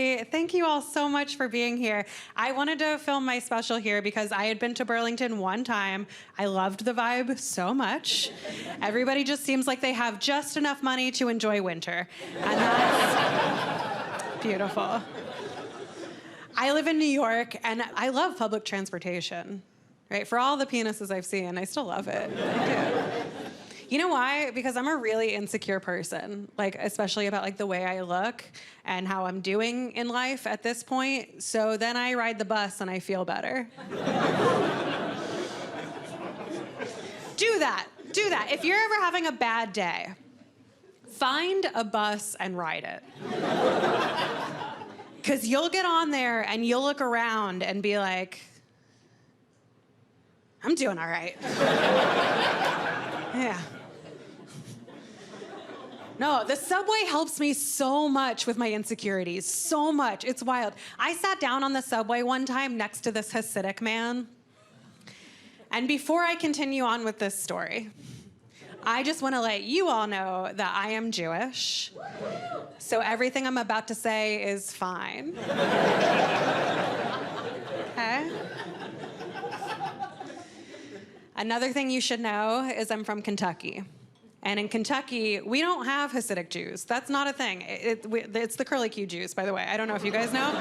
Ashley. Thank you all so much for being here. I wanted to film my special here because I had been to Burlington one time. I loved the vibe so much. Everybody just seems like they have just enough money to enjoy winter. And that's beautiful. I live in New York, and I love public transportation. Right? For all the penises I've seen, I still love it. I do. You know why? Because I'm a really insecure person, like especially about like the way I look and how I'm doing in life at this point. So then I ride the bus and I feel better. Do that. If you're ever having a bad day, find a bus and ride it. Because you'll get on there and you'll look around and be like, I'm doing all right. Yeah. No, the subway helps me so much with my insecurities, so much. It's wild. I sat down on the subway one time next to this Hasidic man. And before I continue on with this story, I just want to let you all know that I am Jewish. So everything I'm about to say is fine. Okay? Another thing you should know is I'm from Kentucky. And in Kentucky, we don't have Hasidic Jews. That's not a thing. It's the curly Q Jews, by the way. I don't know if you guys know.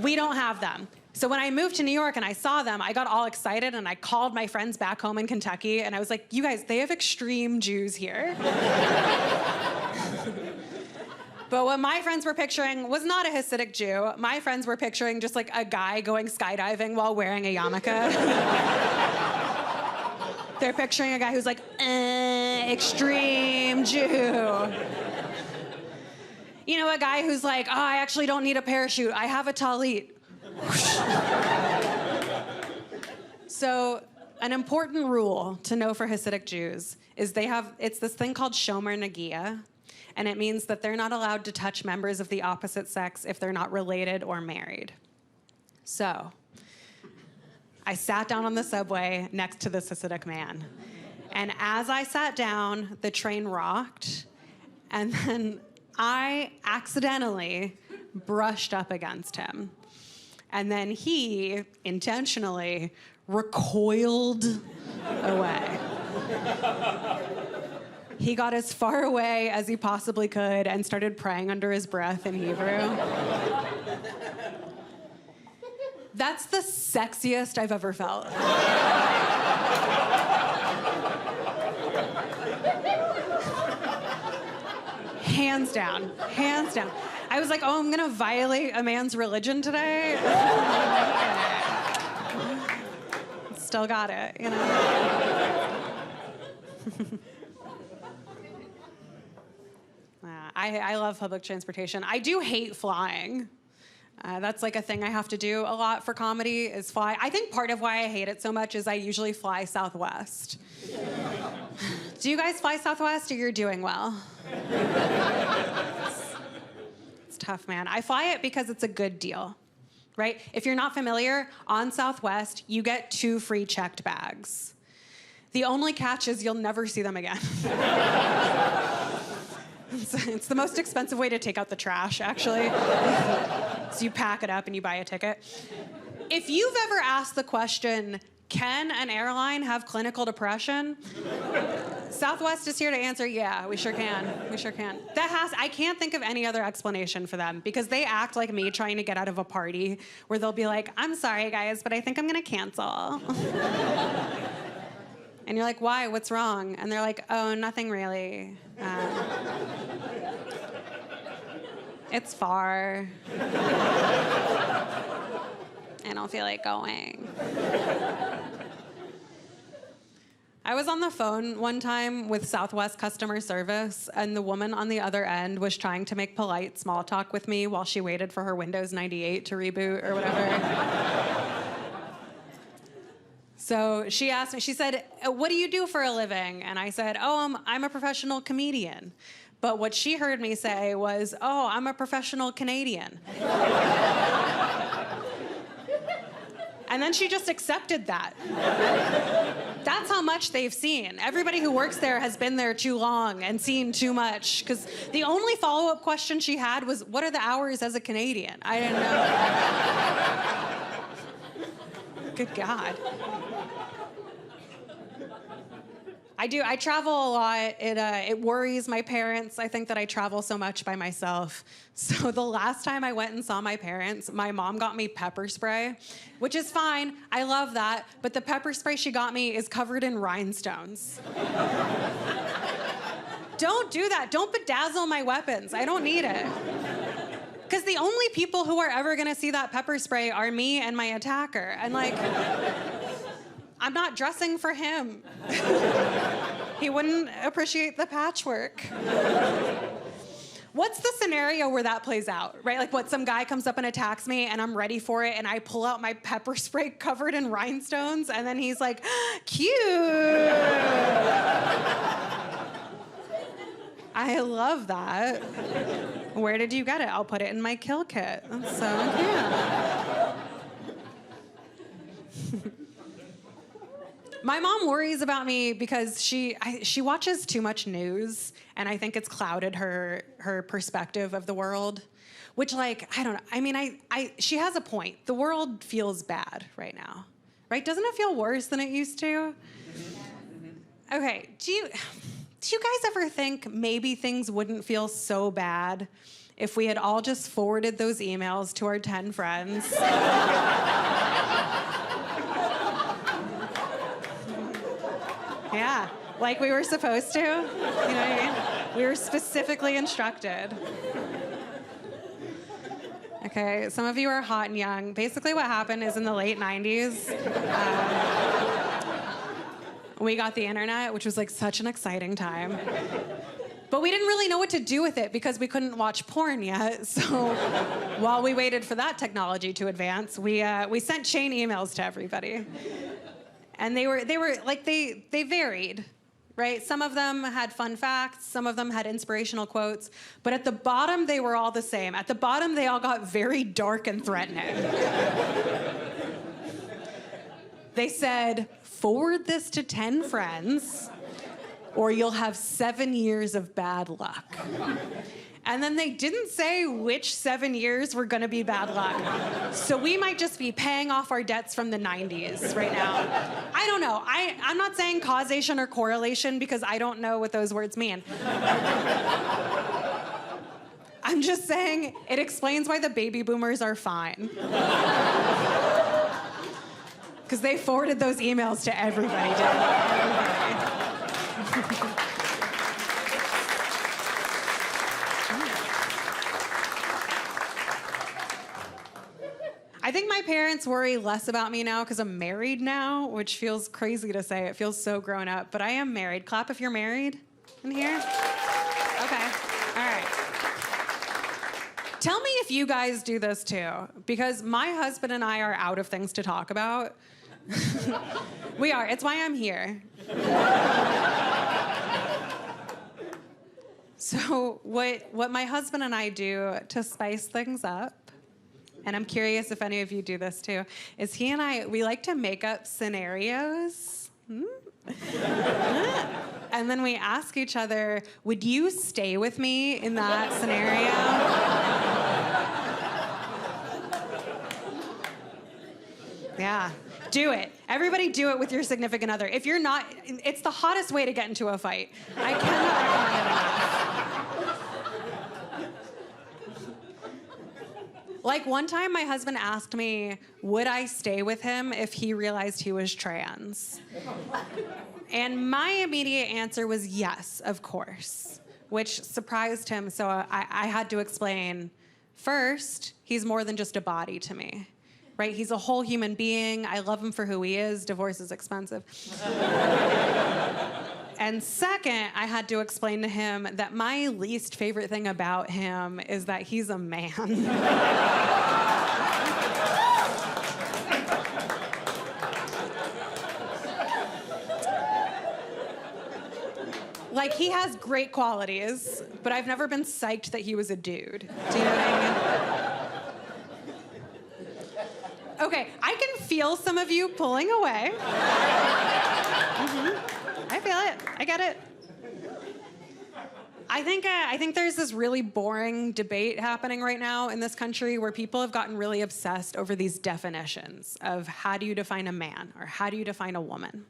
We don't have them. So when I moved to New York and I saw them, I got all excited and I called my friends back home in Kentucky and I was like, you guys, they have extreme Jews here. But what my friends were picturing was not a Hasidic Jew. My friends were picturing just like a guy going skydiving while wearing a yarmulke. They're picturing a guy who's like, extreme Jew. You know, a guy who's like, oh, I actually don't need a parachute. I have a talit. So an important rule to know for Hasidic Jews is it's this thing called shomer nagia, and it means that they're not allowed to touch members of the opposite sex if they're not related or married. So I sat down on the subway next to this Hasidic man. And as I sat down, the train rocked, and then I accidentally brushed up against him. And then he intentionally recoiled away. He got as far away as he possibly could and started praying under his breath in Hebrew. That's the sexiest I've ever felt. Hands down, hands down. I was like, oh, I'm gonna violate a man's religion today? Still got it, you know? I love public transportation. I do hate flying. That's like a thing I have to do a lot for comedy is fly. I think part of why I hate it so much is I usually fly Southwest. Do you guys fly Southwest or you're doing well? It's tough, man. I fly it because it's a good deal, right? If you're not familiar, on Southwest, you get 2 free checked bags. The only catch is you'll never see them again. It's the most expensive way to take out the trash, actually. So you pack it up and you buy a ticket. If you've ever asked the question, can an airline have clinical depression? Southwest is here to answer, yeah, we sure can. We sure can. I can't think of any other explanation for them because they act like me trying to get out of a party where they'll be like, I'm sorry, guys, but I think I'm gonna cancel. And you're like, why? What's wrong? And they're like, oh, nothing really. It's far. I don't feel like going. I was on the phone one time with Southwest customer service, and the woman on the other end was trying to make polite small talk with me while she waited for her Windows 98 to reboot or whatever. So she asked me, she said, what do you do for a living? And I said, oh, I'm a professional comedian. But what she heard me say was, oh, I'm a professional Canadian. And then she just accepted that. That's how much they've seen. Everybody who works there has been there too long and seen too much. Because the only follow-up question she had was, what are the hours as a Canadian? I didn't know. Good God. I travel a lot. It worries my parents. I think that I travel so much by myself. So the last time I went and saw my parents, my mom got me pepper spray, which is fine. I love that. But the pepper spray she got me is covered in rhinestones. Don't do that. Don't bedazzle my weapons. I don't need it. Because the only people who are ever going to see that pepper spray are me and my attacker. And like, I'm not dressing for him. He wouldn't appreciate the patchwork. What's the scenario where that plays out, right? Like what, some guy comes up and attacks me and I'm ready for it and I pull out my pepper spray covered in rhinestones and then he's like, cute. I love that. Where did you get it? I'll put it in my kill kit. That's so cute. My mom worries about me because she watches too much news, and I think it's clouded her perspective of the world, which, like, I don't know. I mean, she has a point. The world feels bad right now, right? Doesn't it feel worse than it used to? Okay, do you guys ever think maybe things wouldn't feel so bad if we had all just forwarded those emails to our 10 friends? Yeah, like we were supposed to. You know what I mean? We were specifically instructed. Okay, some of you are hot and young. Basically what happened is in the late 90s, we got the internet, which was like such an exciting time. But we didn't really know what to do with it because we couldn't watch porn yet. So while we waited for that technology to advance, we sent chain emails to everybody. And they varied, right? Some of them had fun facts, some of them had inspirational quotes, but at the bottom, they were all the same. At the bottom, they all got very dark and threatening. They said, forward this to 10 friends, or you'll have 7 years of bad luck. And then they didn't say which 7 years were gonna be bad luck. So we might just be paying off our debts from the 90s right now. I don't know. I'm not saying causation or correlation because I don't know what those words mean. I'm just saying it explains why the baby boomers are fine. Because they forwarded those emails to everybody, didn't they? I think my parents worry less about me now because I'm married now, which feels crazy to say. It feels so grown up, but I am married. Clap if you're married in here. Okay, all right. Tell me if you guys do this too, because my husband and I are out of things to talk about. We are. It's why I'm here. So what my husband and I do to spice things up, and I'm curious if any of you do this too, is he and I, we like to make up scenarios. And then we ask each other, would you stay with me in that scenario? Yeah, do it. Everybody do it with your significant other. If you're not, it's the hottest way to get into a fight. I cannot recommend it enough. Like one time my husband asked me, would I stay with him if he realized he was trans? And my immediate answer was yes, of course, which surprised him. So I had to explain, first, he's more than just a body to me, right? He's a whole human being. I love him for who he is. Divorce is expensive. And second, I had to explain to him that my least favorite thing about him is that he's a man. Like, he has great qualities, but I've never been psyched that he was a dude. Do you know what I mean? Okay, I can feel some of you pulling away. I feel it. I get it. I think there's this really boring debate happening right now in this country where people have gotten really obsessed over these definitions of how do you define a man or how do you define a woman.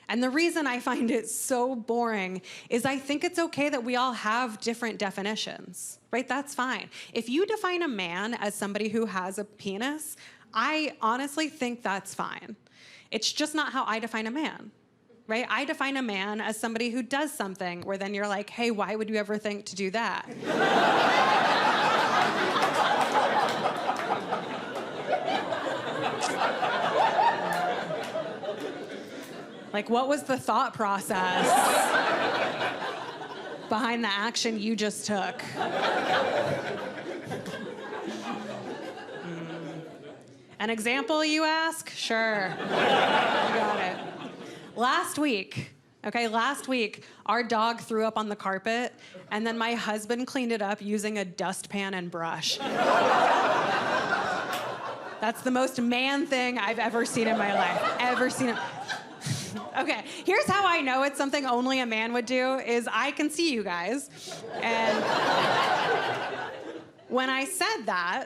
And the reason I find it so boring is I think it's okay that we all have different definitions, right? That's fine. If you define a man as somebody who has a penis, I honestly think that's fine. It's just not how I define a man. Right? I define a man as somebody who does something where then you're like, hey, why would you ever think to do that? Like, what was the thought process behind the action you just took? An example, you ask? Sure. You got it. Last week, our dog threw up on the carpet, and then my husband cleaned it up using a dustpan and brush. That's the most man thing I've ever seen in my life. Ever seen it. Okay, here's how I know it's something only a man would do, is I can see you guys. And when I said that,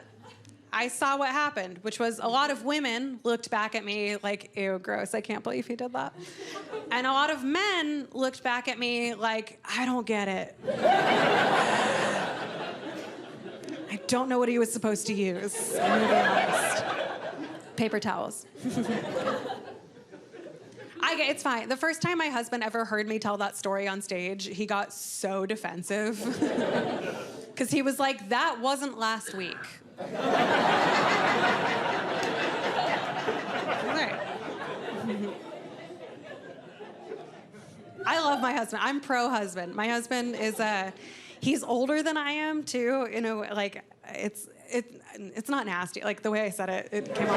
I saw what happened, which was a lot of women looked back at me like, ew, gross, I can't believe he did that. And a lot of men looked back at me like, I don't get it. I don't know what he was supposed to use, I'm gonna be honest. Paper towels. It's fine. The first time my husband ever heard me tell that story on stage, he got so defensive. Because he was like, that wasn't last week. I love my husband. I'm pro-husband. My husband is he's older than I am too. You know, like it's not nasty. Like the way I said it, it came off.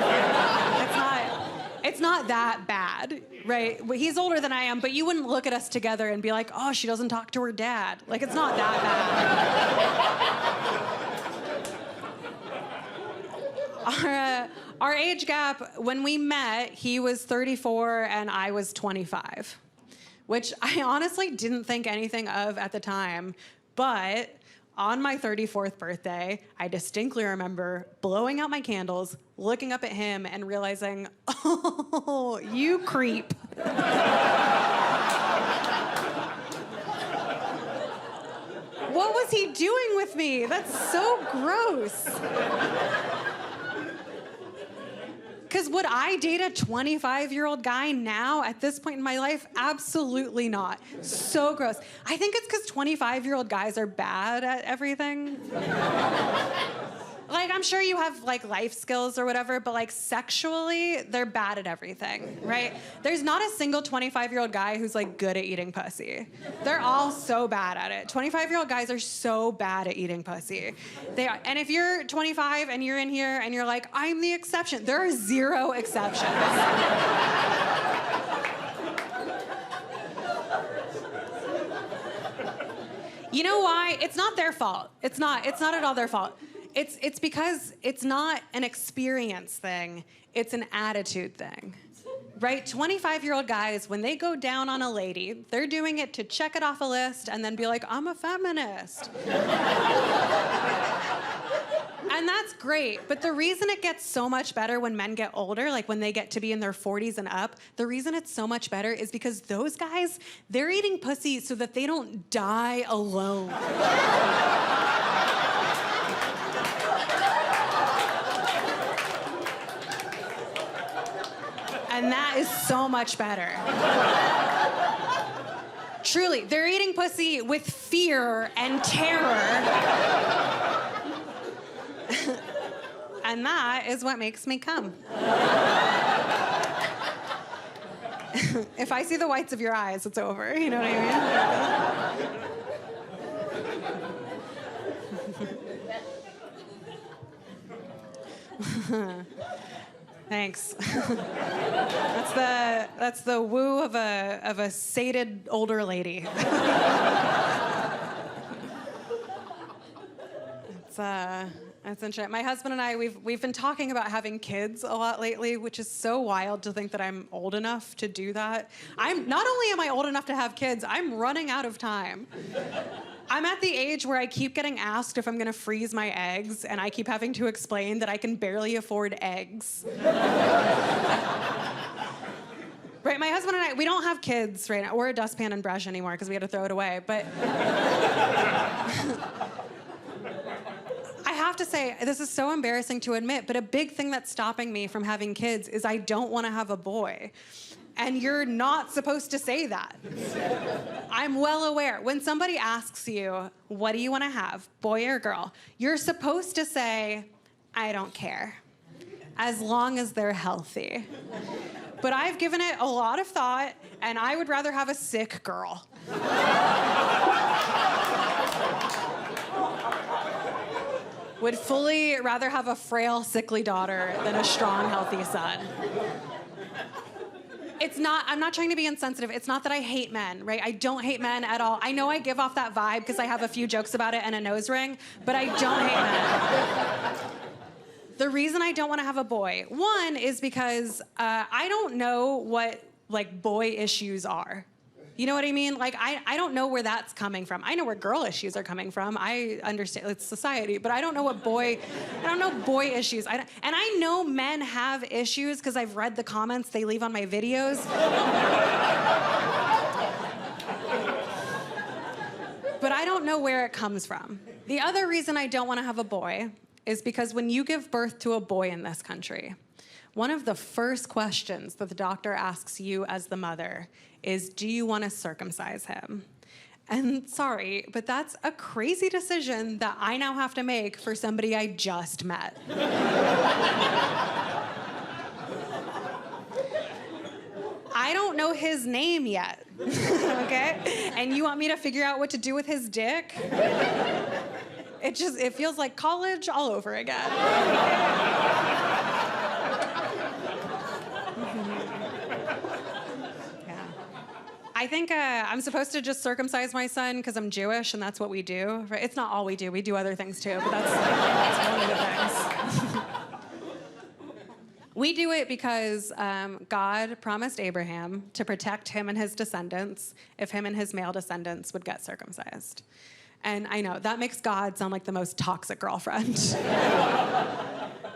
It's not that bad, right? He's older than I am, but you wouldn't look at us together and be like, oh, she doesn't talk to her dad. Like, it's not that bad. Our age gap, when we met, he was 34 and I was 25, which I honestly didn't think anything of at the time, but on my 34th birthday, I distinctly remember blowing out my candles, looking up at him, and realizing, oh, you creep. What was he doing with me? That's so gross. Because would I date a 25-year-old guy now at this point in my life? Absolutely not. So gross. I think it's because 25-year-old guys are bad at everything. Like, I'm sure you have, like, life skills or whatever, but, like, sexually, they're bad at everything, right? There's not a single 25-year-old guy who's, like, good at eating pussy. They're all so bad at it. 25-year-old guys are so bad at eating pussy. They are. And if you're 25 and you're in here and you're like, I'm the exception, there are zero exceptions. You know why? It's not their fault. It's not at all their fault. It's because it's not an experience thing, it's an attitude thing, right? 25-year-old guys, when they go down on a lady, they're doing it to check it off a list and then be like, I'm a feminist. And that's great, but the reason it gets so much better when men get older, like when they get to be in their 40s and up, the reason it's so much better is because those guys, they're eating pussy so that they don't die alone. And that is so much better. Truly, they're eating pussy with fear and terror. And that is what makes me come. If I see the whites of your eyes, it's over. You know what I mean? Thanks. That's the woo of a sated older lady. That's interesting. My husband and I, we've been talking about having kids a lot lately, which is so wild to think that I'm old enough to do that. Not only am I old enough to have kids, I'm running out of time. I'm at the age where I keep getting asked if I'm gonna freeze my eggs, and I keep having to explain that I can barely afford eggs. Right, my husband and I, we don't have kids right now, or a dustpan and brush anymore because we had to throw it away, but I have to say, this is so embarrassing to admit, but a big thing that's stopping me from having kids is I don't want to have a boy. And you're not supposed to say that. I'm well aware. When somebody asks you, what do you want to have, boy or girl? You're supposed to say, I don't care, as long as they're healthy. But I've given it a lot of thought, and I would rather have a sick girl. Would fully rather have a frail, sickly daughter than a strong, healthy son. I'm not trying to be insensitive. It's not that I hate men, right? I don't hate men at all. I know I give off that vibe because I have a few jokes about it and a nose ring, but I don't hate men. The reason I don't want to have a boy, one, is because I don't know what, boy issues are. You know what I mean? I don't know where that's coming from. I know where girl issues are coming from. I understand it's society, but I don't know boy issues. And I know men have issues because I've read the comments they leave on my videos. But I don't know where it comes from. The other reason I don't want to have a boy is because when you give birth to a boy in this country, one of the first questions that the doctor asks you as the mother is, do you want to circumcise him? And sorry, but that's a crazy decision that I now have to make for somebody I just met. I don't know his name yet, okay? And you want me to figure out what to do with his dick? It feels like college all over again. Yeah. I think I'm supposed to just circumcise my son because I'm Jewish and that's what we do. Right? It's not all we do. We do other things too, but that's one of the things. We do it because God promised Abraham to protect him and his descendants if him and his male descendants would get circumcised. And I know, that makes God sound like the most toxic girlfriend.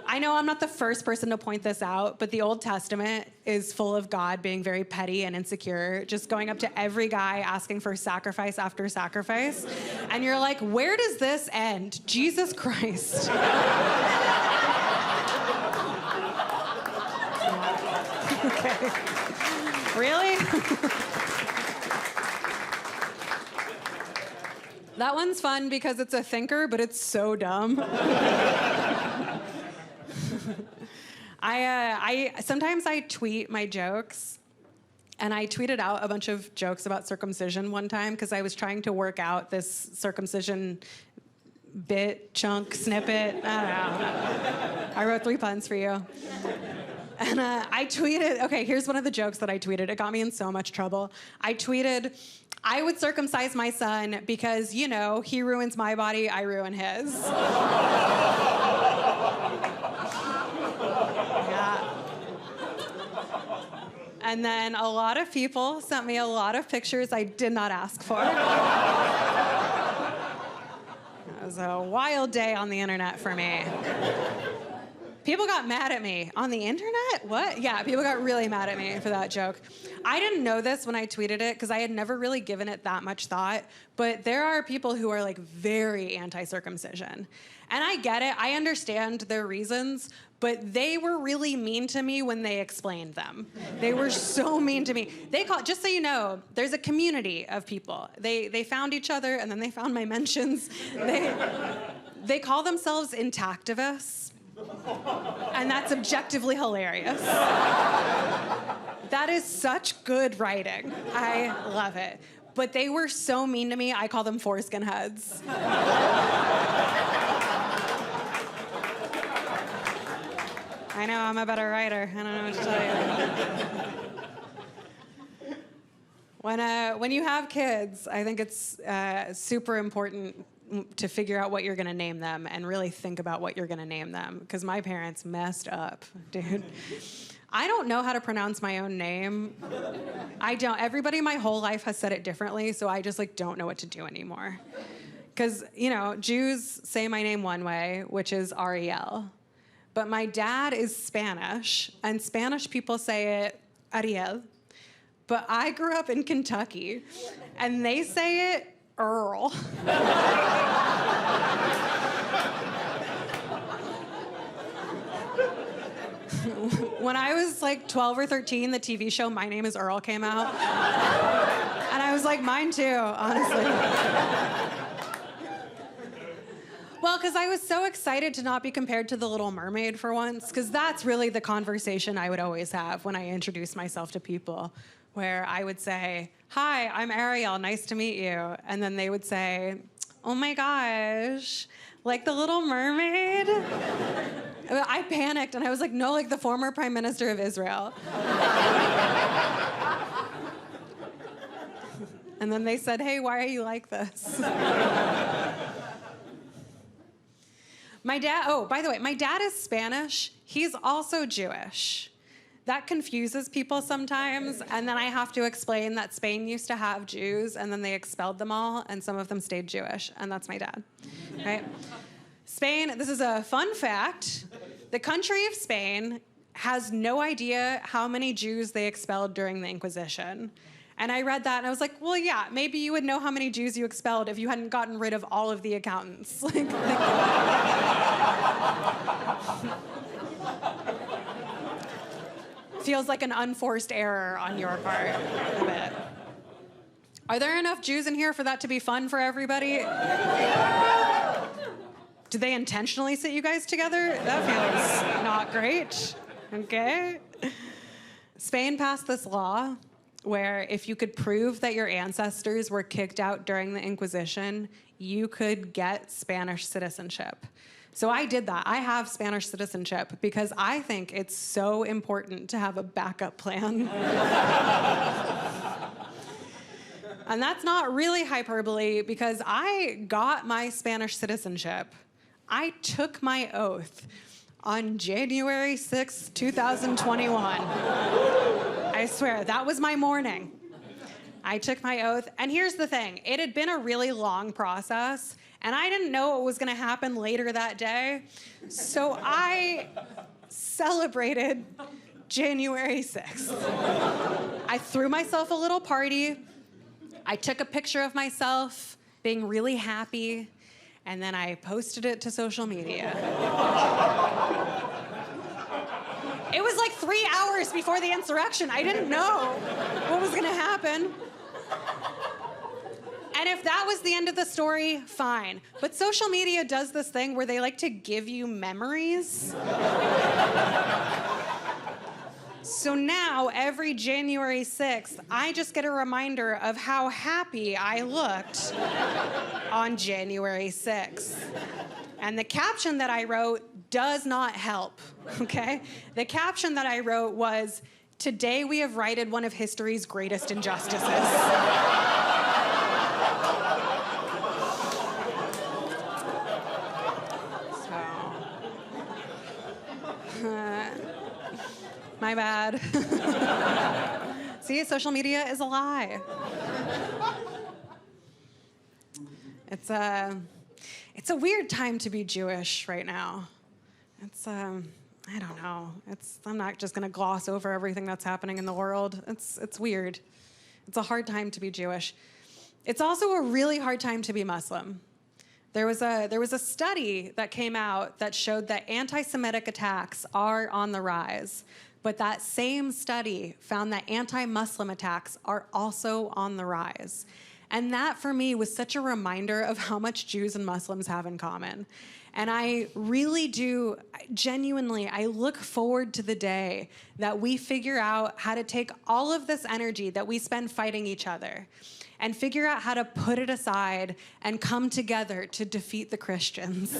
I know I'm not the first person to point this out, but the Old Testament is full of God being very petty and insecure, just going up to every guy asking for sacrifice after sacrifice. And you're like, where does this end? Jesus Christ. Okay. Really? That one's fun because it's a thinker, but it's so dumb. Sometimes I tweet my jokes, and I tweeted out a bunch of jokes about circumcision one time because I was trying to work out this circumcision bit, chunk, snippet. I don't know. I wrote 3 puns for you. And I tweeted, okay, here's one of the jokes that I tweeted. It got me in so much trouble. I tweeted, I would circumcise my son because, you know, he ruins my body, I ruin his. Yeah. And then a lot of people sent me a lot of pictures I did not ask for. It was a wild day on the internet for me. People got mad at me. On the internet? What? Yeah, people got really mad at me for that joke. I didn't know this when I tweeted it because I had never really given it that much thought, but there are people who are like very anti-circumcision. And I get it. I understand their reasons, but they were really mean to me when they explained them. They were so mean to me. Just so you know, there's a community of people. They found each other and then they found my mentions. They call themselves intactivists. And that's objectively hilarious. That is such good writing. I love it. But they were so mean to me, I call them foreskin heads. I know, I'm a better writer. I don't know what to tell you. When you have kids, I think it's super important to figure out what you're going to name them and really think about what you're going to name them, because my parents messed up, dude. I don't know how to pronounce my own name. I don't. Everybody my whole life has said it differently, so I just don't know what to do anymore. Because, Jews say my name one way, which is Ariel. But my dad is Spanish, and Spanish people say it Ariel. But I grew up in Kentucky, and they say it Earl. When I was 12 or 13, the TV show My Name is Earl came out. And I was like, mine too, honestly. Well, because I was so excited to not be compared to the Little Mermaid for once, because that's really the conversation I would always have when I introduced myself to people, where I would say, hi, I'm Ariel, nice to meet you. And then they would say, oh my gosh, like the Little Mermaid? I panicked, and I was like, no, like the former Prime Minister of Israel. And then they said, hey, why are you like this? My dad, by the way, my dad is Spanish. He's also Jewish. That confuses people sometimes, and then I have to explain that Spain used to have Jews, and then they expelled them all, and some of them stayed Jewish, and that's my dad, right? Spain, this is a fun fact. The country of Spain has no idea how many Jews they expelled during the Inquisition. And I read that and I was like, well, yeah, maybe you would know how many Jews you expelled if you hadn't gotten rid of all of the accountants. Feels like an unforced error on your part a bit. Are there enough Jews in here for that to be fun for everybody? Did they intentionally sit you guys together? That feels not great. Okay. Spain passed this law where if you could prove that your ancestors were kicked out during the Inquisition, you could get Spanish citizenship. So I did that. I have Spanish citizenship because I think it's so important to have a backup plan. And that's not really hyperbole, because I got my Spanish citizenship. I took my oath on January 6, 2021. I swear, that was my morning. I took my oath, and here's the thing. It had been a really long process, and I didn't know what was gonna happen later that day, so I celebrated January 6th. I threw myself a little party. I took a picture of myself being really happy, and then I posted it to social media. It was 3 hours before the insurrection. I didn't know what was gonna happen. And if that was the end of the story, fine. But social media does this thing where they like to give you memories. So now, every January 6th, I just get a reminder of how happy I looked on January 6th. And the caption that I wrote does not help, okay? The caption that I wrote was, "Today we have righted one of history's greatest injustices." My bad. See, social media is a lie. It's a weird time to be Jewish right now. I don't know. I'm not just gonna gloss over everything that's happening in the world. It's weird. It's a hard time to be Jewish. It's also a really hard time to be Muslim. There was a study that came out that showed that anti-Semitic attacks are on the rise. But that same study found that anti-Muslim attacks are also on the rise. And that, for me, was such a reminder of how much Jews and Muslims have in common. And I really do, genuinely, I look forward to the day that we figure out how to take all of this energy that we spend fighting each other and figure out how to put it aside and come together to defeat the Christians.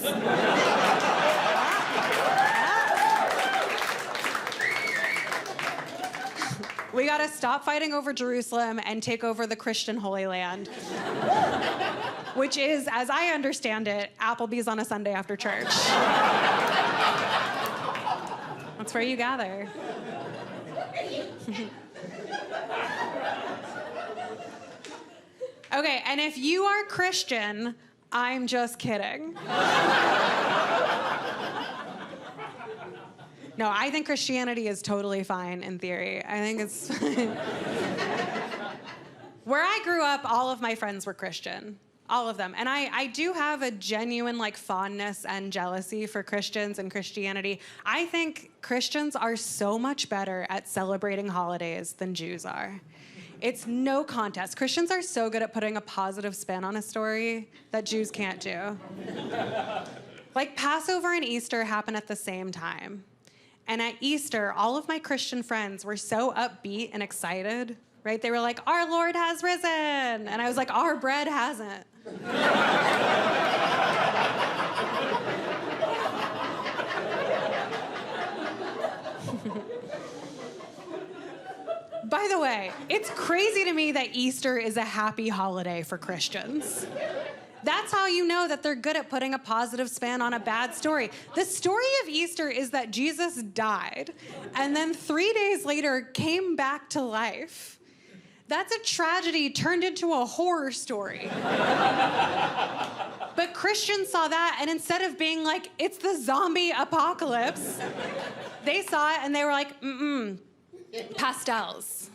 We gotta stop fighting over Jerusalem and take over the Christian Holy Land. which is, as I understand it, Applebee's on a Sunday after church. That's where you gather. Okay, and if you are Christian, I'm just kidding. No, I think Christianity is totally fine in theory. I think it's fine. Where I grew up, all of my friends were Christian. All of them. And I do have a genuine fondness and jealousy for Christians and Christianity. I think Christians are so much better at celebrating holidays than Jews are. It's no contest. Christians are so good at putting a positive spin on a story that Jews can't do. Passover and Easter happen at the same time. And at Easter, all of my Christian friends were so upbeat and excited, right? They were like, our Lord has risen. And I was like, our bread hasn't. By the way, it's crazy to me that Easter is a happy holiday for Christians. That's how you know that they're good at putting a positive spin on a bad story. The story of Easter is that Jesus died and then 3 days later came back to life. That's a tragedy turned into a horror story. But Christians saw that, and instead of being like, it's the zombie apocalypse, they saw it and they were like, pastels.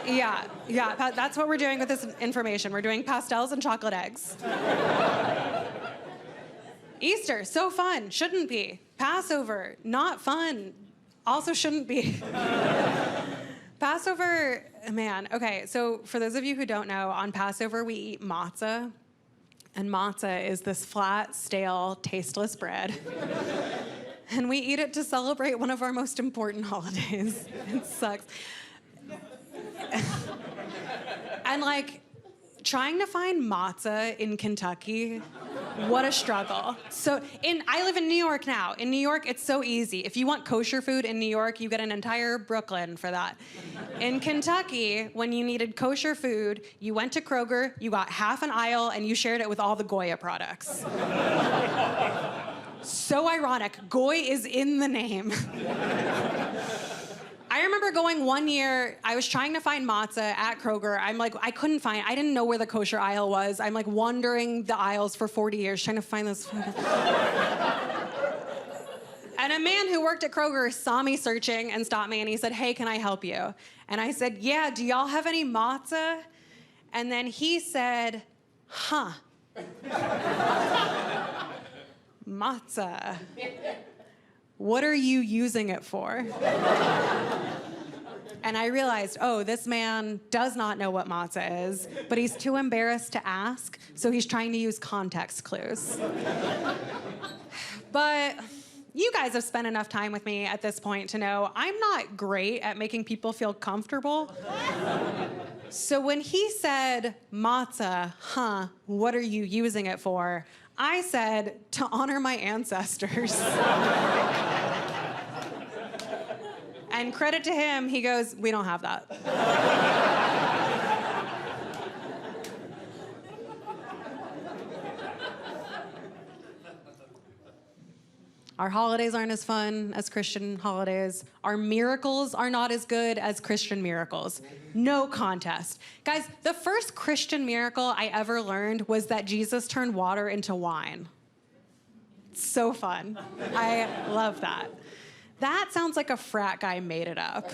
Yeah, that's what we're doing with this information. We're doing pastels and chocolate eggs. Easter, so fun, shouldn't be. Passover, not fun, also shouldn't be. Passover, man, okay, so for those of you who don't know, on Passover we eat matzah, and matzah is this flat, stale, tasteless bread. And we eat it to celebrate one of our most important holidays. It sucks. And trying to find matzah in Kentucky, what a struggle. So I live in New York now. In New York, it's so easy. If you want kosher food in New York, you get an entire Brooklyn for that. In Kentucky, when you needed kosher food, you went to Kroger, you got half an aisle, and you shared it with all the Goya products. So ironic. Goy is in the name. I remember going one year, I was trying to find matzah at Kroger. I couldn't find it. I didn't know where the kosher aisle was. I'm wandering the aisles for 40 years trying to find this. And a man who worked at Kroger saw me searching and stopped me and he said, hey, can I help you? And I said, yeah, do y'all have any matzah? And then he said, huh. Matzah. What are you using it for? And I realized, oh, this man does not know what matzah is, but he's too embarrassed to ask, so he's trying to use context clues. But you guys have spent enough time with me at this point to know I'm not great at making people feel comfortable. So when he said, matzah, huh, what are you using it for? I said, to honor my ancestors. And credit to him, he goes, we don't have that. Our holidays aren't as fun as Christian holidays. Our miracles are not as good as Christian miracles. No contest. Guys, the first Christian miracle I ever learned was that Jesus turned water into wine. It's so fun. I love that. That sounds like a frat guy made it up.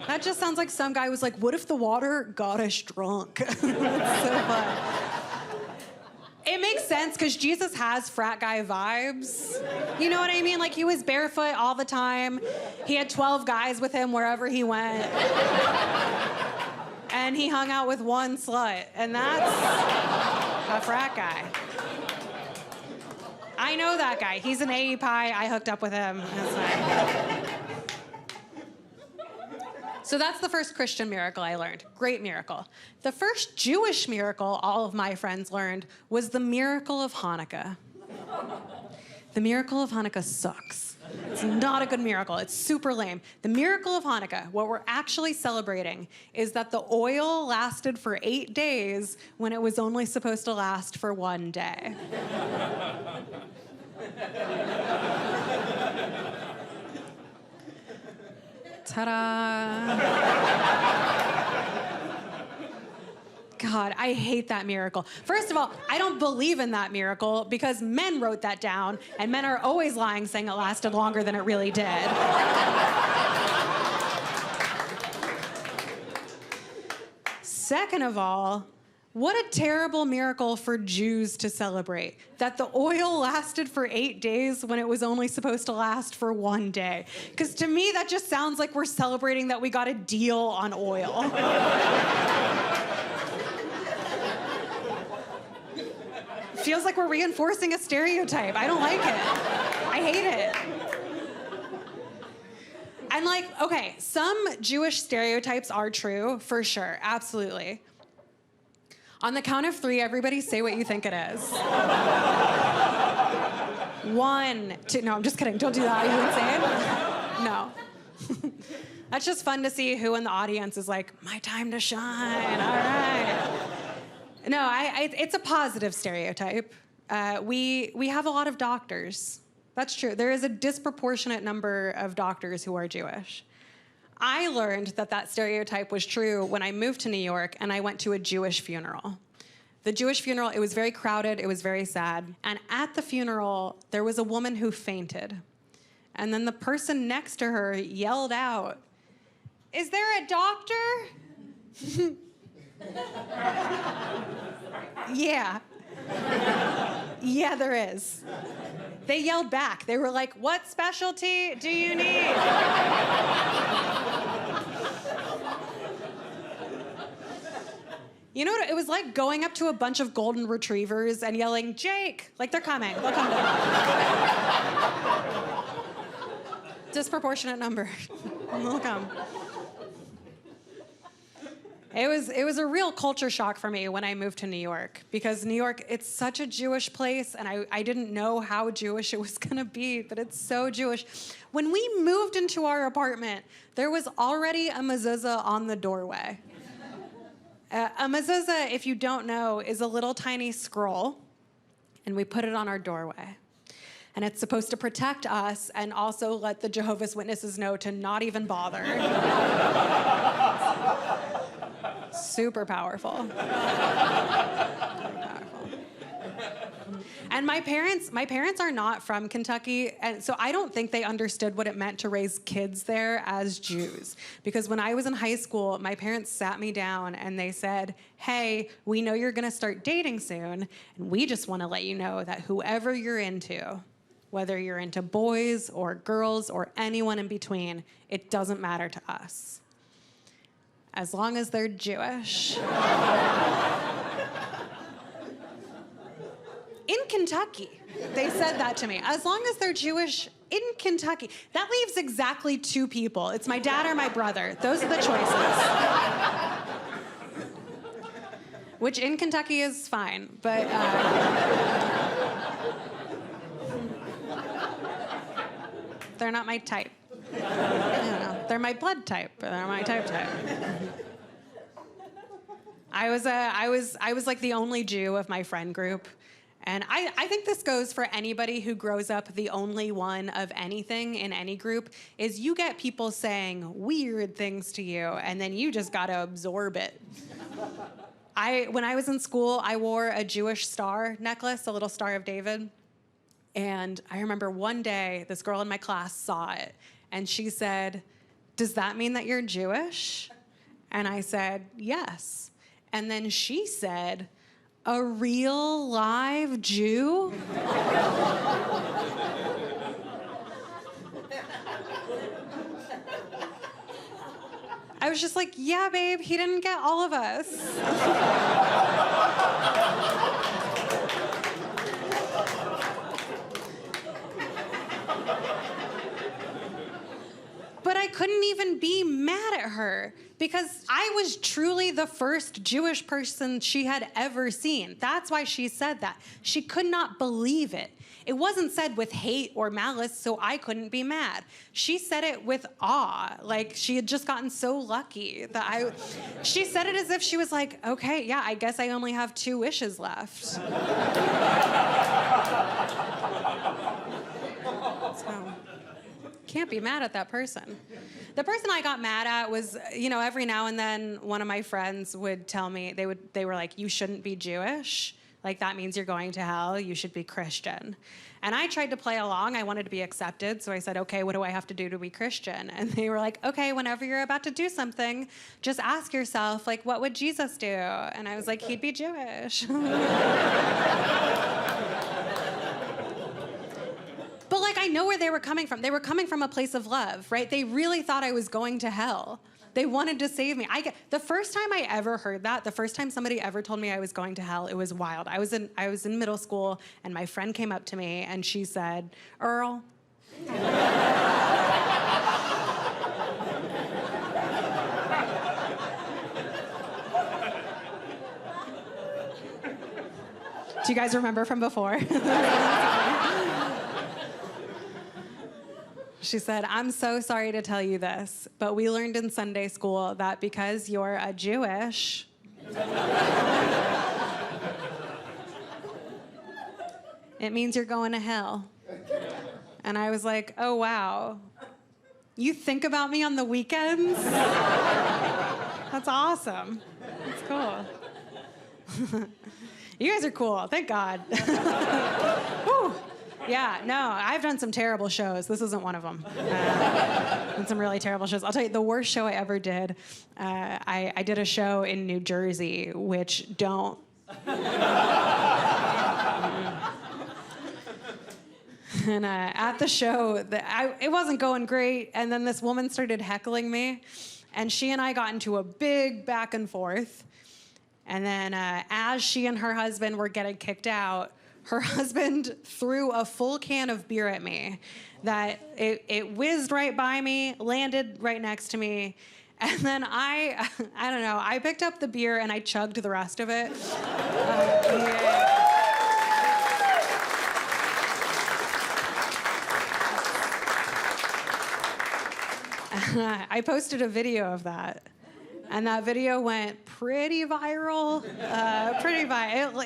That just sounds like some guy was like, what if the water got us drunk? It's so fun. It makes sense because Jesus has frat guy vibes. You know what I mean? He was barefoot all the time. He had 12 guys with him wherever he went. And he hung out with one slut. And that's a frat guy. I know that guy. He's an AE pie. I hooked up with him. That's fine. So that's the first Christian miracle I learned. Great miracle. The first Jewish miracle all of my friends learned was the miracle of Hanukkah. The miracle of Hanukkah sucks. It's not a good miracle. It's super lame. The miracle of Hanukkah, what we're actually celebrating, is that the oil lasted for 8 days when it was only supposed to last for 1 day. Ta-da! God, I hate that miracle. First of all, I don't believe in that miracle because men wrote that down, and men are always lying saying it lasted longer than it really did. Second of all, what a terrible miracle for Jews to celebrate, that the oil lasted for 8 days when it was only supposed to last for 1 day. Because to me, that just sounds like we're celebrating that we got a deal on oil. Feels like we're reinforcing a stereotype. I don't like it. I hate it. And like, okay, some Jewish stereotypes are true, for sure, absolutely. On the count of 3, everybody say what you think it is. 1, 2, no, I'm just kidding, don't do that, are you insane? No. That's just fun to see who in the audience is like, my time to shine, all right. No, it's a positive stereotype. We have a lot of doctors. That's true. There is a disproportionate number of doctors who are Jewish. I learned that stereotype was true when I moved to New York and I went to a Jewish funeral. The Jewish funeral, it was very crowded, it was very sad. And at the funeral, there was a woman who fainted. And then the person next to her yelled out, "Is there a doctor?" Yeah. Yeah, there is. They yelled back. They were like, "What specialty do you need?" You know what? It was like going up to a bunch of golden retrievers and yelling, "Jake!" Like, they're coming. They'll come down. Disproportionate number. They'll come. It was a real culture shock for me when I moved to New York, because New York, it's such a Jewish place, and I didn't know how Jewish it was gonna be, but it's so Jewish. When we moved into our apartment, there was already a mezuzah on the doorway. A mezuzah, if you don't know, is a little tiny scroll, and we put it on our doorway. And it's supposed to protect us and also let the Jehovah's Witnesses know to not even bother. Super powerful. Super powerful. And my parents are not from Kentucky, and so I don't think they understood what it meant to raise kids there as Jews. Because when I was in high school, my parents sat me down and they said, "Hey, we know you're gonna start dating soon, and we just wanna let you know that whoever you're into, whether you're into boys or girls or anyone in between, it doesn't matter to us. As long as they're Jewish." In Kentucky, they said that to me. As long as they're Jewish in Kentucky. That leaves exactly 2 people. It's my dad or my brother. Those are the choices. Which in Kentucky is fine, but... they're not my type. I don't know. They're my blood type, but they're my type. I was like the only Jew of my friend group. And I think this goes for anybody who grows up the only one of anything in any group, is you get people saying weird things to you, and then you just gotta absorb it. When I was in school, I wore a Jewish star necklace, a little Star of David. And I remember one day, this girl in my class saw it, and she said, "Does that mean that you're Jewish?" And I said, "Yes." And then she said, "A real live Jew?" I was just like, "Yeah, babe, he didn't get all of us." But I couldn't even be mad at her. her because I was truly the first Jewish person she had ever seen. That's why she said that. She could not believe it. It wasn't said with hate or malice, so I couldn't be mad. She said it with awe, like she had just gotten so lucky that she said it as if she was like, okay, yeah, I guess I only have 2 wishes left. So, can't be mad at that person. The person I got mad at was, every now and then one of my friends would tell me, they were like, you shouldn't be Jewish. Like, that means you're going to hell. You should be Christian. And I tried to play along. I wanted to be accepted. So I said, okay, what do I have to do to be Christian? And they were like, okay, whenever you're about to do something, just ask yourself, like, what would Jesus do? And I was like, he'd be Jewish. But, like, I know where they were coming from. They were coming from a place of love, right? They really thought I was going to hell. They wanted to save me. The first time I ever heard that, the first time somebody ever told me I was going to hell, it was wild. I was in middle school, and my friend came up to me, and she said, Earl. Do you guys remember from before? She said, I'm so sorry to tell you this, but we learned in Sunday school that because you're a Jewish, it means you're going to hell. And I was like, oh, wow. You think about me on the weekends? That's awesome. That's cool. You guys are cool. Thank God. Whew. Yeah, no, I've done some terrible shows. This isn't one of them. Done some really terrible shows. I'll tell you, the worst show I ever did, I did a show in New Jersey, which don't... And at the show, it wasn't going great, and then this woman started heckling me, and she and I got into a big back and forth, and then as she and her husband were getting kicked out, her husband threw a full can of beer at me that it whizzed right by me, landed right next to me, and then I don't know, I picked up the beer and I chugged the rest of it. Yeah. I posted a video of that. And that video went pretty viral,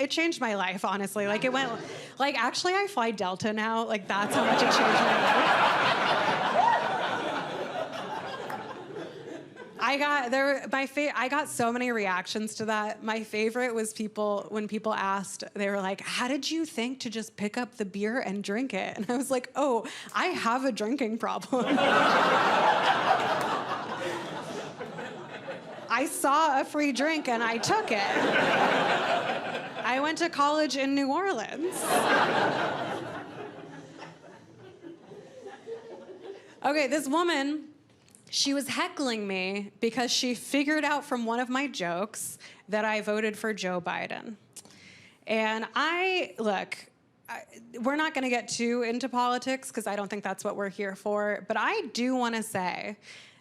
It changed my life, honestly. Like, it went, like, actually, I fly Delta now. Like, that's how much it changed my life. I got so many reactions to that. My favorite was when people asked, they were like, how did you think to just pick up the beer and drink it? And I was like, oh, I have a drinking problem. I saw a free drink and I took it. I went to college in New Orleans. Okay, this woman, she was heckling me because she figured out from one of my jokes that I voted for Joe Biden. And we're not going to get too into politics because I don't think that's what we're here for, but I do want to say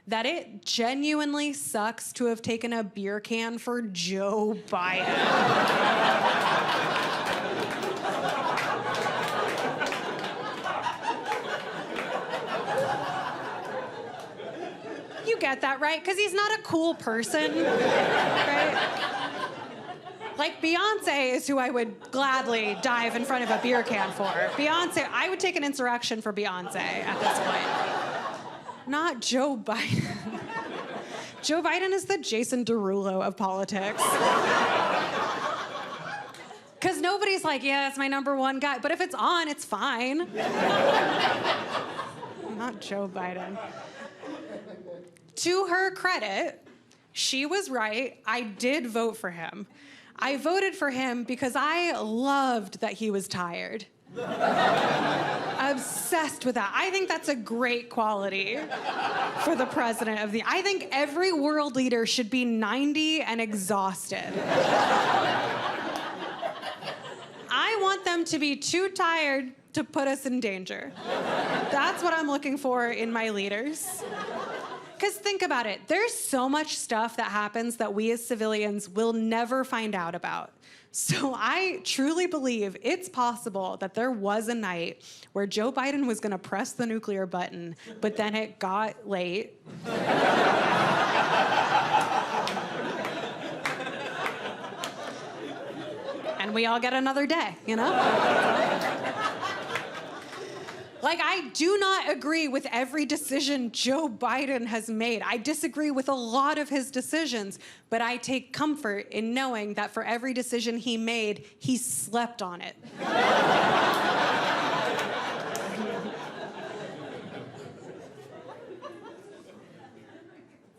that it genuinely sucks to have taken a beer can for Joe Biden. You get that, right? Because he's not a cool person, right? Like, Beyonce is who I would gladly dive in front of a beer can for. Beyonce, I would take an insurrection for Beyonce at this point. Not Joe Biden. Joe Biden is the Jason Derulo of politics. Because nobody's like, yeah, it's my #1 guy. But if it's on, it's fine. Not Joe Biden. To her credit, she was right. I did vote for him. I voted for him because I loved that he was tired. Obsessed with that. I think that's a great quality for the president of I think every world leader should be 90 and exhausted. I want them to be too tired to put us in danger. That's what I'm looking for in my leaders. Because think about it. There's so much stuff that happens that we as civilians will never find out about. So I truly believe it's possible that there was a night where Joe Biden was going to press the nuclear button, but then it got late. And we all get another day, you know? Like, I do not agree with every decision Joe Biden has made. I disagree with a lot of his decisions, but I take comfort in knowing that for every decision he made, he slept on it.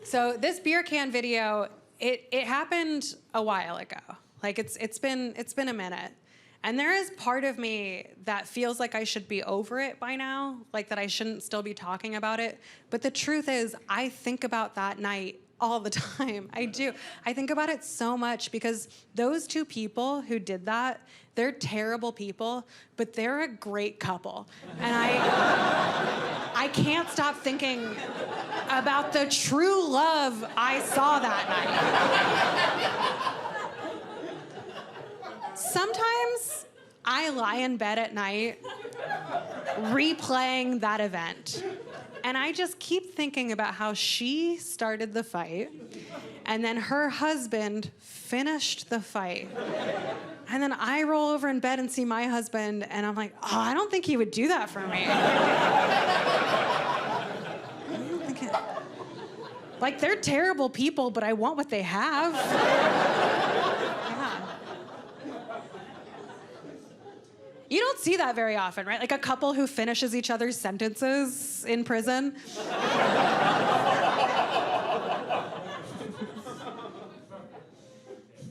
So this beer can video, it happened a while ago. Like, it's been a minute. And there is part of me that feels like I should be over it by now, like that I shouldn't still be talking about it. But the truth is, I think about that night all the time. I do. I think about it so much because those two people who did that, they're terrible people, but they're a great couple. And I can't stop thinking about the true love I saw that night. Sometimes I lie in bed at night replaying that event. And I just keep thinking about how she started the fight and then her husband finished the fight. And then I roll over in bed and see my husband and I'm like, oh, I don't think he would do that for me. Like, they're terrible people, but I want what they have. You don't see that very often, right? Like a couple who finishes each other's sentences in prison.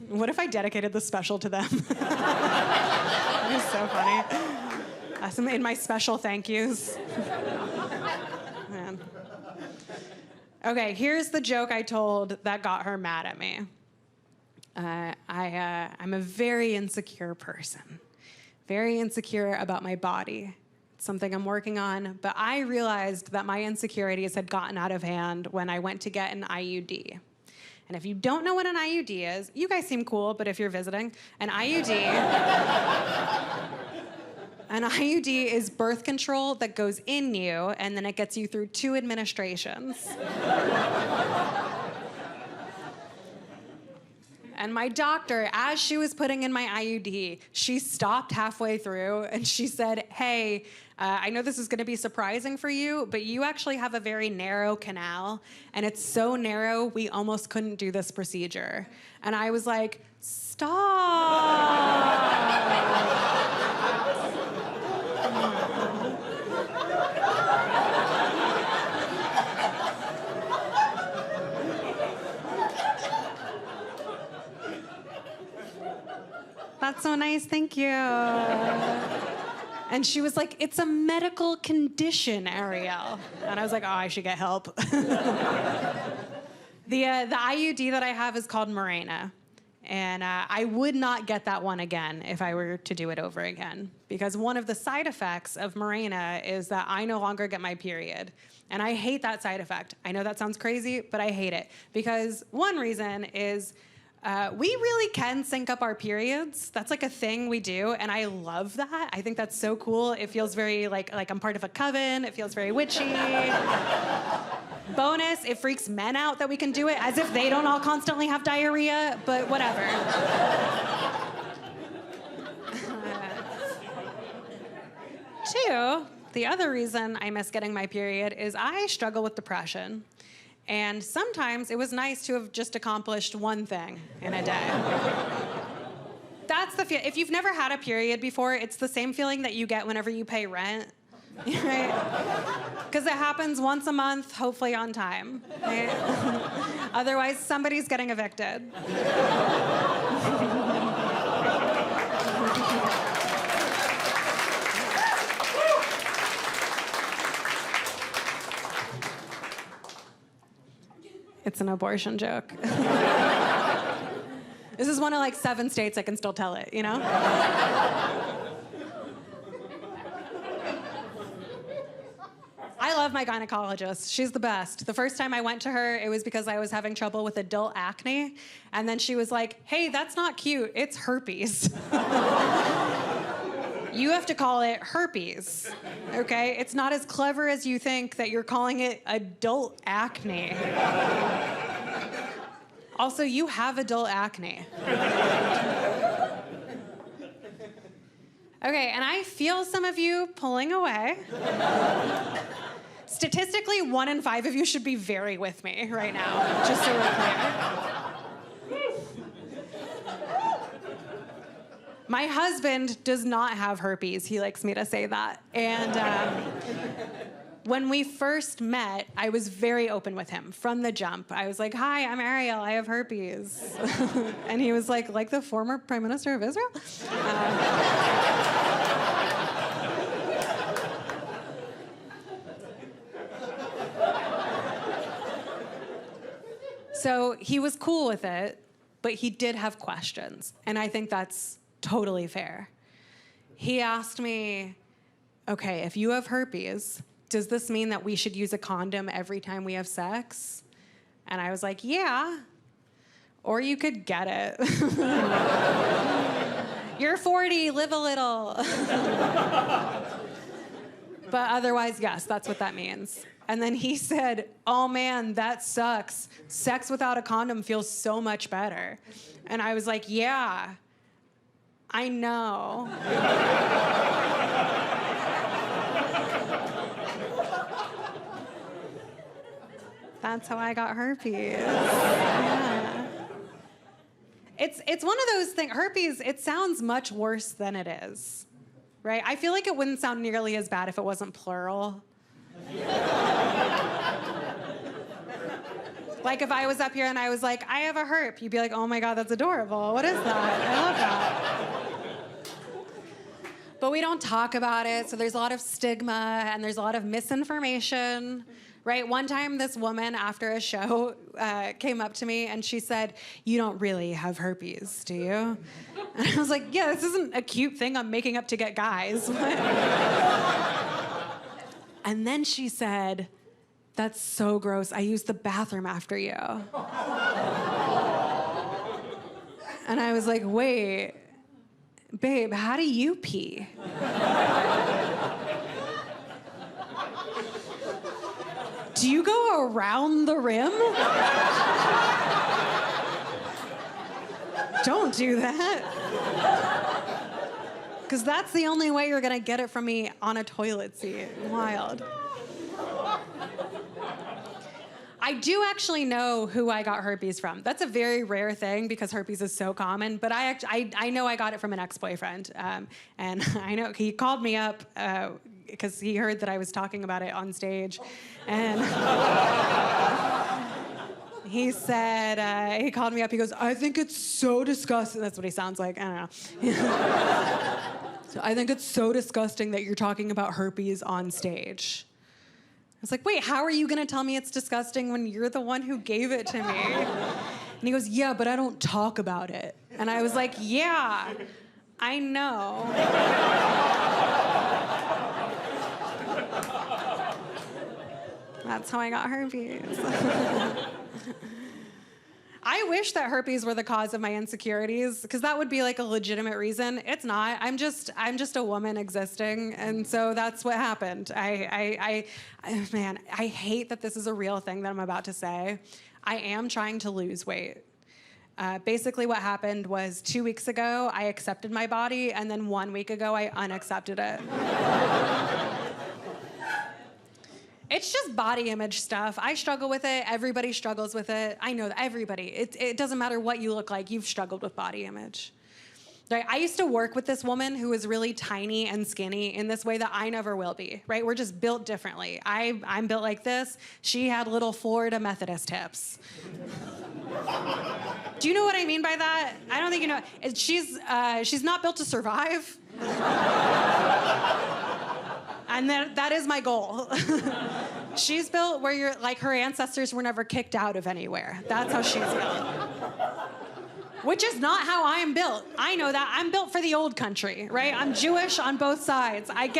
What if I dedicated the special to them? That is so funny. In my special thank yous. Man. Okay, here's the joke I told that got her mad at me. I'm a very insecure person. Very insecure about my body. It's something I'm working on, but I realized that my insecurities had gotten out of hand when I went to get an IUD. And if you don't know what an IUD is, you guys seem cool, but if you're visiting, an IUD is birth control that goes in you, and then it gets you through 2 administrations. And my doctor, as she was putting in my IUD, she stopped halfway through and she said, hey, I know this is gonna be surprising for you, but you actually have a very narrow canal, and it's so narrow, we almost couldn't do this procedure. And I was like, stop. That's so nice, thank you. And she was like, it's a medical condition, Ariel. And I was like, oh, I should get help. The IUD that I have is called Mirena. And I would not get that one again if I were to do it over again. Because one of the side effects of Mirena is that I no longer get my period. And I hate that side effect. I know that sounds crazy, but I hate it. Because one reason is we really can sync up our periods. That's like a thing we do, and I love that. I think that's so cool. It feels very like I'm part of a coven. It feels very witchy. Bonus, it freaks men out that we can do it, as if they don't all constantly have diarrhea, but whatever. Two, the other reason I miss getting my period is I struggle with depression. And sometimes it was nice to have just accomplished one thing in a day. That's the feel. If you've never had a period before, it's the same feeling that you get whenever you pay rent, right? Because it happens once a month, hopefully on time. Right? Otherwise, somebody's getting evicted. It's an abortion joke. This is one of like 7 states I can still tell it, you know? I love love my gynecologist. She's the best. The first time I went to her, it was because I was having trouble with adult acne. And then she was like, hey, that's not cute. It's herpes. You have to call it herpes, okay? It's not as clever as you think that you're calling it adult acne. Also, you have adult acne. Okay, and I feel some of you pulling away. Statistically, 1 in 5 of you should be very with me right now, just so we're clear. My husband does not have herpes. He likes me to say that. And when we first met, I was very open with him from the jump. I was like, hi, I'm Ariel. I have herpes. And he was like the former Prime Minister of Israel? So he was cool with it, but he did have questions. And I think that's totally fair. He asked me, okay, if you have herpes, does this mean that we should use a condom every time we have sex? And I was like, yeah. Or you could get it. You're 40, live a little. But otherwise, yes, that's what that means. And then he said, oh man, that sucks. Sex without a condom feels so much better. And I was like, yeah, I know. That's how I got herpes. Yeah. It's one of those things, herpes, it sounds much worse than it is, right? I feel like it wouldn't sound nearly as bad if it wasn't plural. Like if I was up here and I was like, I have a herp, you'd be like, oh my God, that's adorable. What is that? I love that. But we don't talk about it, so there's a lot of stigma and there's a lot of misinformation, right? One time this woman after a show came up to me and she said, you don't really have herpes, do you? And I was like, yeah, this isn't a cute thing I'm making up to get guys. And then she said, that's so gross. I used the bathroom after you. And I was like, wait, babe, how do you pee? Do you go around the rim? Don't do that. Because that's the only way you're gonna get it from me on a toilet seat. Wild. I do actually know who I got herpes from. That's a very rare thing because herpes is so common, but I know I got it from an ex-boyfriend. And I know he called me up because he heard that I was talking about it on stage. And he said, he called me up, he goes, I think it's so disgusting. That's what he sounds like, I don't know. So I think it's so disgusting that you're talking about herpes on stage. I was like, wait, how are you gonna tell me it's disgusting when you're the one who gave it to me? And he goes, yeah, but I don't talk about it. And I was like, yeah, I know. That's how I got herpes. I wish that herpes were the cause of my insecurities, because that would be like a legitimate reason. It's not. I'm just a woman existing, and so that's what happened. Man, I hate that this is a real thing that I'm about to say. I am trying to lose weight. Basically what happened was 2 weeks ago, I accepted my body, and then 1 week ago, I unaccepted it. It's just body image stuff. I struggle with it. Everybody struggles with it. I know that everybody. It doesn't matter what you look like. You've struggled with body image. Right? I used to work with this woman who was really tiny and skinny in this way that I never will be. Right? We're just built differently. I'm built like this. She had little Florida Methodist hips. Do you know what I mean by that? I don't think you know. She's not built to survive. And that is my goal. She's built where you're like her ancestors were never kicked out of anywhere. That's how she's built. which is not how I am built. I know that. I'm built for the old country, right? I'm Jewish on both sides. I'm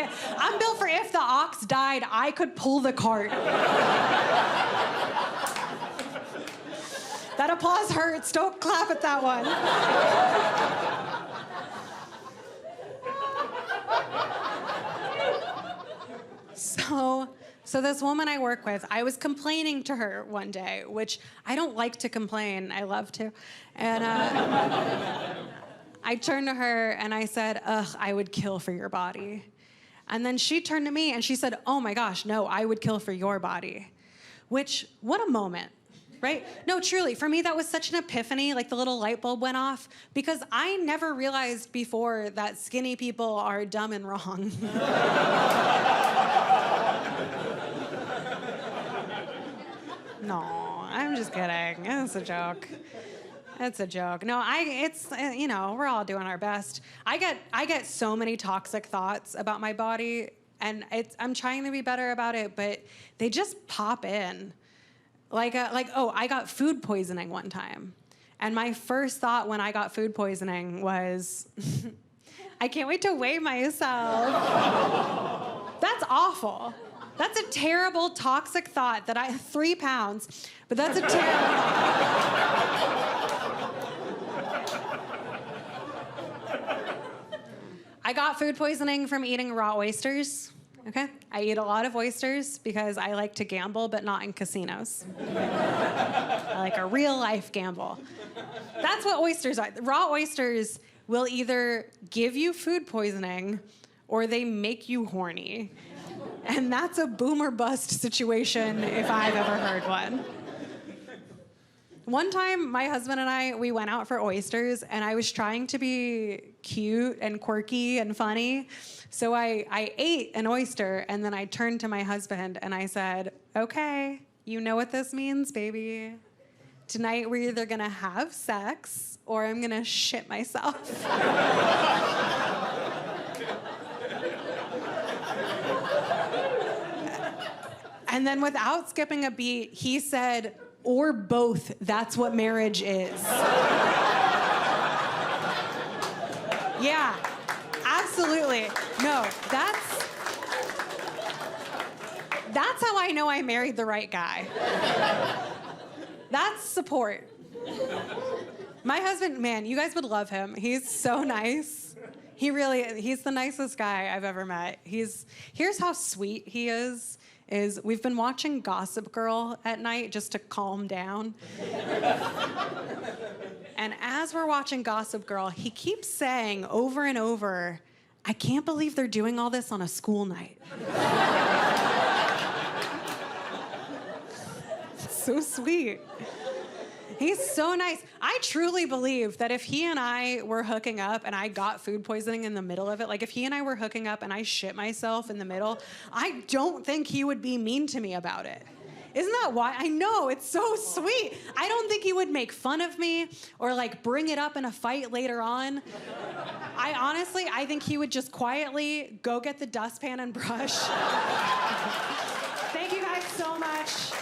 built for if the ox died, I could pull the cart. That applause hurts. Don't clap at that one. So this woman I work with, I was complaining to her one day, which I don't like to complain. I love to. And I turned to her and I said, ugh, I would kill for your body. And then she turned to me and she said, oh my gosh, no, I would kill for your body. Which, what a moment, right? No, truly, for me that was such an epiphany, like the little light bulb went off, because I never realized before that skinny people are dumb and wrong. No, I'm just kidding. It's a joke. It's a joke. No, we're all doing our best. I get so many toxic thoughts about my body, and I'm trying to be better about it, but they just pop in. I got food poisoning one time. And my first thought when I got food poisoning was, I can't wait to weigh myself. That's awful. That's a terrible, toxic thought that 3 pounds, but that's a terrible. I got food poisoning from eating raw oysters, okay? I eat a lot of oysters because I like to gamble, but not in casinos. I like a real life gamble. That's what oysters are. Raw oysters will either give you food poisoning or they make you horny. And that's a boom or bust situation if I've ever heard one. One time, my husband and we went out for oysters, and I was trying to be cute and quirky and funny. So I ate an oyster, and then I turned to my husband, and I said, okay, you know what this means, baby. Tonight, we're either gonna have sex, or I'm gonna shit myself. And then without skipping a beat, he said, or both, that's what marriage is. Yeah, absolutely. No, that's how I know I married the right guy. That's support. My husband, man, you guys would love him. He's so nice. He's the nicest guy I've ever met. Here's how sweet he is we've been watching Gossip Girl at night just to calm down. And as we're watching Gossip Girl, he keeps saying over and over, I can't believe they're doing all this on a school night. So sweet. He's so nice. I truly believe that if he and I were hooking up and I got food poisoning in the middle of it, like if he and I were hooking up and I shit myself in the middle, I don't think he would be mean to me about it. Isn't that why? I know, it's so sweet. I don't think he would make fun of me or like bring it up in a fight later on. I think he would just quietly go get the dustpan and brush. Thank you guys so much.